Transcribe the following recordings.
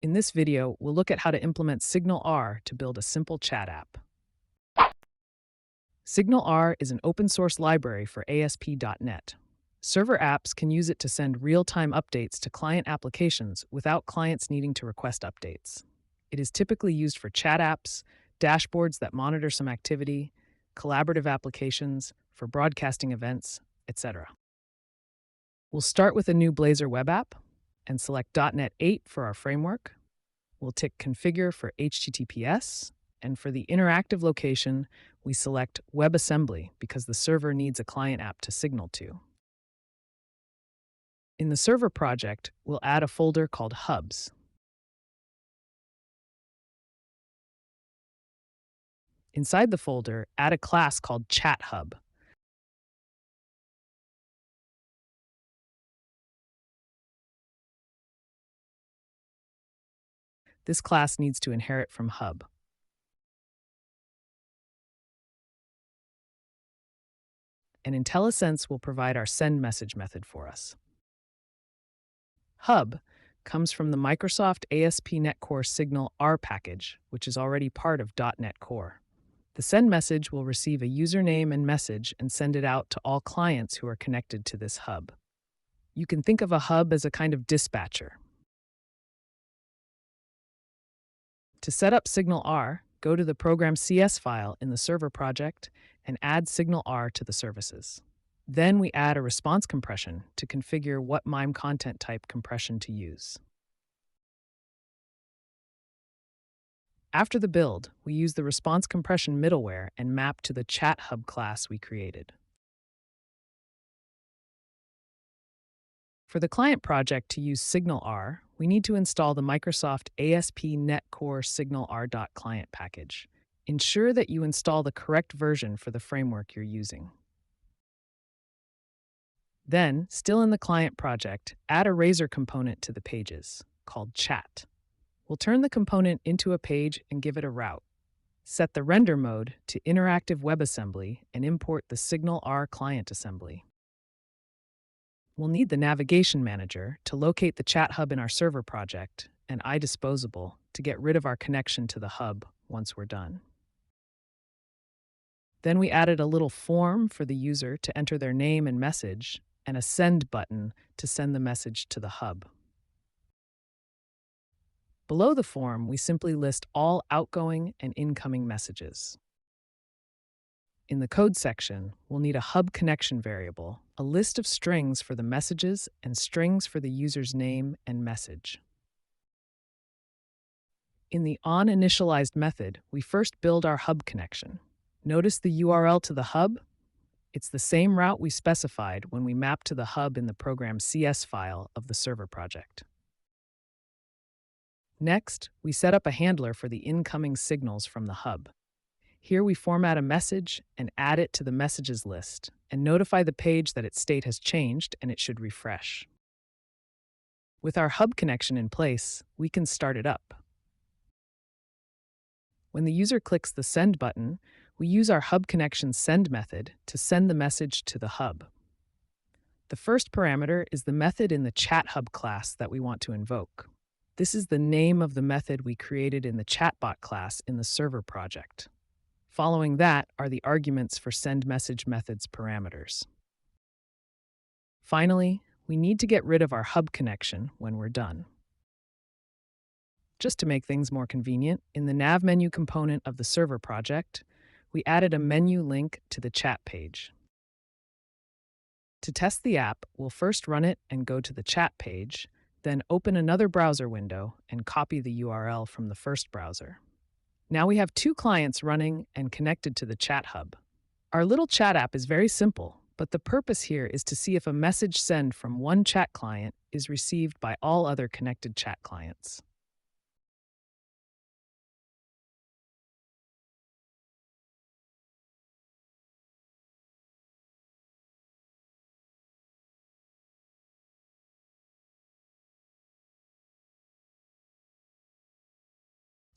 In this video, we'll look at how to implement SignalR to build a simple chat app. SignalR is an open-source library for ASP.NET. Server apps can use it to send real-time updates to client applications without clients needing to request updates. It is typically used for chat apps, dashboards that monitor some activity, collaborative applications, for broadcasting events, etc. We'll start with a new Blazor web app and select .NET 8 for our framework. We'll tick Configure for HTTPS, and for the interactive location, we select WebAssembly because the server needs a client app to signal to. In the server project, we'll add a folder called Hubs. Inside the folder, add a class called ChatHub. This class needs to inherit from Hub. And IntelliSense will provide our send message method for us. Hub comes from the Microsoft ASP.NET Core SignalR package, which is already part of .NET Core. The send message will receive a username and message and send it out to all clients who are connected to this hub. You can think of a hub as a kind of dispatcher. To set up SignalR, go to the program.cs file in the server project and add SignalR to the services. Then we add a response compression to configure what MIME content type compression to use. After the build, we use the response compression middleware and map to the ChatHub class we created. For the client project to use SignalR, we need to install the Microsoft ASP.NET Core SignalR.client package. Ensure that you install the correct version for the framework you're using. Then, still in the client project, add a Razor component to the pages, called Chat. We'll turn the component into a page and give it a route. Set the render mode to interactive WebAssembly and import the SignalR client assembly. We'll need the navigation manager to locate the chat hub in our server project and iDisposable to get rid of our connection to the hub once we're done. Then we added a little form for the user to enter their name and message and a send button to send the message to the hub. Below the form, we simply list all outgoing and incoming messages. In the code section, we'll need a hub connection variable, a list of strings for the messages and strings for the user's name and message. In the onInitialized method, we first build our hub connection. Notice the URL to the hub? It's the same route we specified when we mapped to the hub in the program.cs file of the server project. Next, we set up a handler for the incoming signals from the hub. Here we format a message and add it to the messages list and notify the page that its state has changed and it should refresh. With our hub connection in place, we can start it up. When the user clicks the send button, we use our hub connection send method to send the message to the hub. The first parameter is the method in the ChatHub class that we want to invoke. This is the name of the method we created in the chatbot class in the server project. Following that are the arguments for sendMessage method's parameters. Finally, we need to get rid of our hub connection when we're done. Just to make things more convenient, in the nav menu component of the server project, we added a menu link to the chat page. To test the app, we'll first run it and go to the chat page, then open another browser window and copy the URL from the first browser. Now we have two clients running and connected to the chat hub. Our little chat app is very simple, but the purpose here is to see if a message sent from one chat client is received by all other connected chat clients.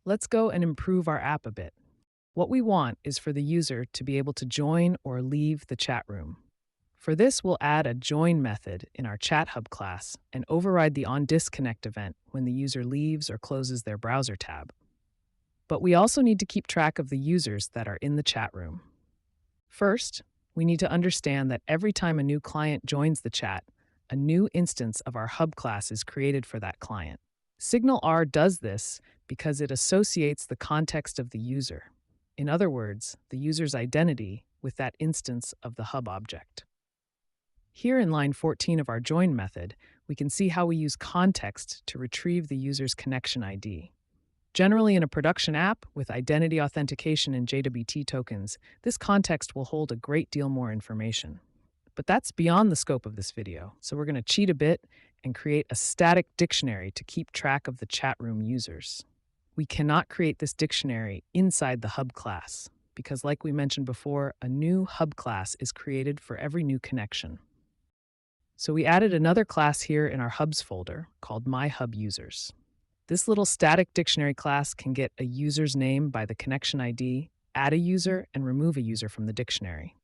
Let's go and improve our app a bit. What we want is for the user to be able to join or leave the chat room. For this, we'll add a join method in our Chat Hub class and override the onDisconnect event when the user leaves or closes their browser tab. But we also need to keep track of the users that are in the chat room. First, we need to understand that every time a new client joins the chat, a new instance of our Hub class is created for that client. SignalR does this because it associates the context of the user. In other words, the user's identity with that instance of the Hub object. Here in line 14 of our join method, we can see how we use context to retrieve the user's connection ID. Generally, in a production app with identity authentication and JWT tokens, this context will hold a great deal more information. But that's beyond the scope of this video, so we're going to cheat a bit and create a static dictionary to keep track of the chat room users. We cannot create this dictionary inside the Hub class, because like we mentioned before, a new Hub class is created for every new connection. So we added another class here in our Hubs folder called MyHubUsers. This little static dictionary class can get a user's name by the connection ID, add a user, and remove a user from the dictionary.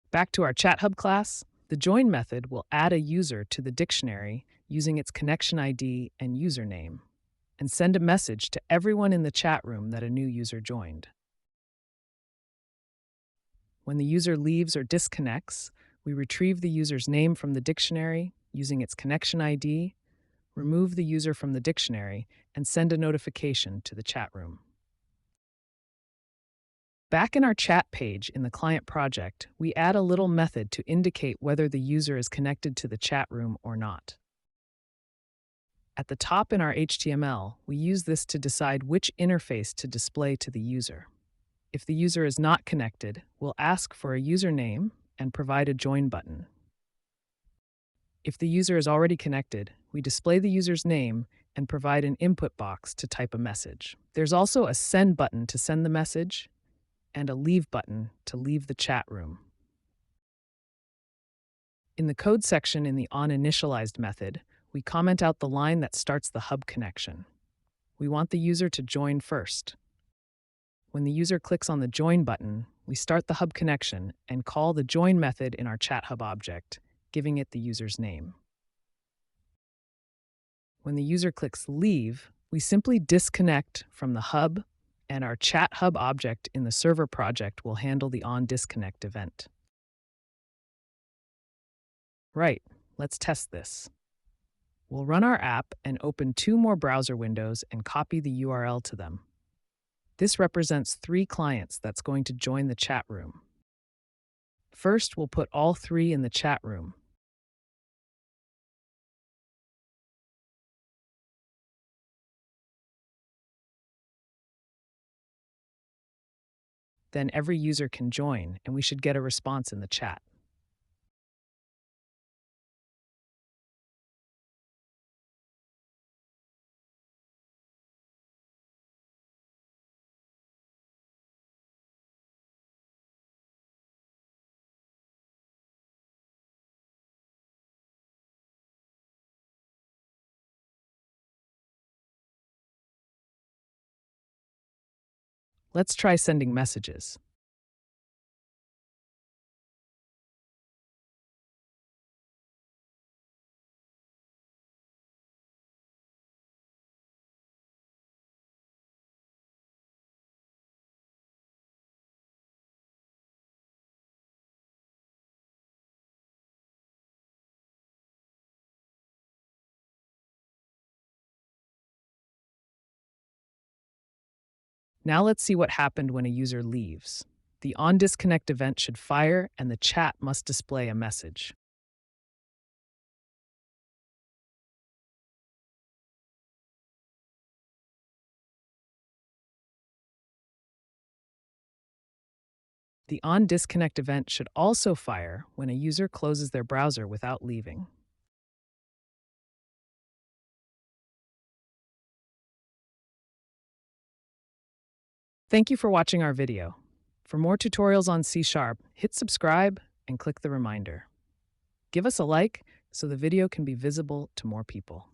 Back to our Chat Hub class, the join method will add a user to the dictionary using its connection ID and username, and send a message to everyone in the chat room that a new user joined. When the user leaves or disconnects, we retrieve the user's name from the dictionary using its connection ID, remove the user from the dictionary, and send a notification to the chat room. Back in our chat page in the client project, we add a little method to indicate whether the user is connected to the chat room or not. At the top in our HTML, we use this to decide which interface to display to the user. If the user is not connected, we'll ask for a username and provide a join button. If the user is already connected, we display the user's name and provide an input box to type a message. There's also a send button to send the message and a leave button to leave the chat room. In the code section in the onInitialized method, we comment out the line that starts the Hub connection. We want the user to join first. When the user clicks on the Join button, we start the Hub connection and call the join method in our Chat Hub object, giving it the user's name. When the user clicks Leave, we simply disconnect from the Hub, and our Chat Hub object in the server project will handle the onDisconnect event. Right, let's test this. We'll run our app and open 2 more browser windows and copy the URL to them. This represents 3 clients that's going to join the chat room. First, we'll put all 3 in the chat room. Then every user can join, and we should get a response in the chat. Let's try sending messages. Now let's see what happened when a user leaves. The onDisconnect event should fire, and the chat must display a message. The onDisconnect event should also fire when a user closes their browser without leaving. Thank you for watching our video. For more tutorials on C#, hit subscribe and click the reminder. Give us a like so the video can be visible to more people.